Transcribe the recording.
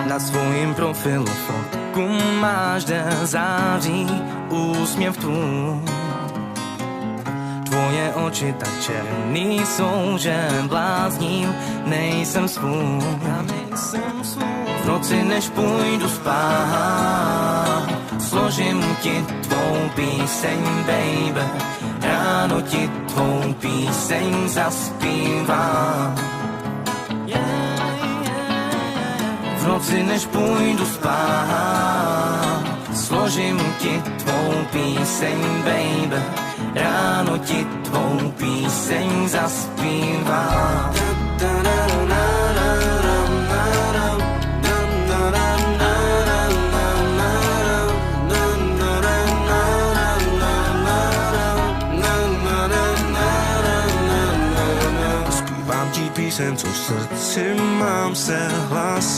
Na svojím profilu fotku máš, kde září úsměv tvůj. Tvoje oči tak černý jsou, že blázním, nejsem svůj. V noci, než půjdu spát, složím ti tvou píseň, baby. Ráno ti tvou píseň zaspívám. V noci, než půjdu spát, složím ti tvou píseň, baby. Ráno ti tvou píseň zaspívám. Zpívám ti píseň, co v srdci mám, se hlásí.